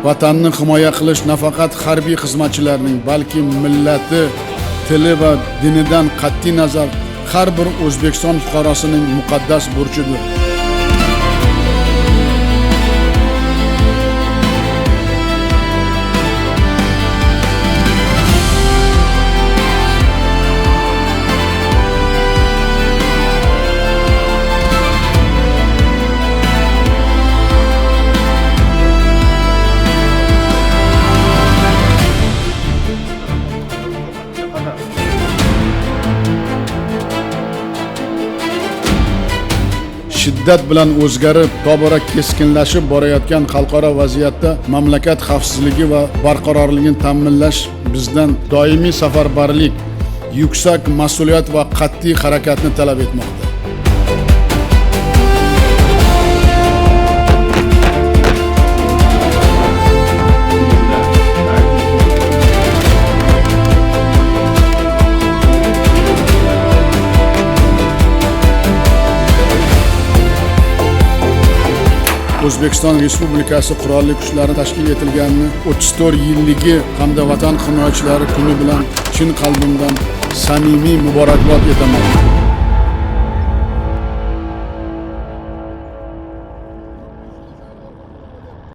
vatanni himoya qilish nafaqat harbiy xizmatchilarning, balki millati, tili va dinidan qat'iy nazar har bir O'zbekiston fuqarosining muqaddas burchidir. Shiddat bilan o'zgarib, tobora keskinlashib borayotgan xalqaro vaziyatda mamlakat xavfsizligi va barqarorligini ta'minlash bizdan doimiy safarbarlik, yuksak mas'uliyat va qat'iy harakatni talab etmoqda. O'zbekiston Respublikasi Qurolli Kuchlari tashkil etilganini 34 yilligi hamda Vatan himoyachilari kuni bilan chin qalbimdan samimiy muborakbod etaman.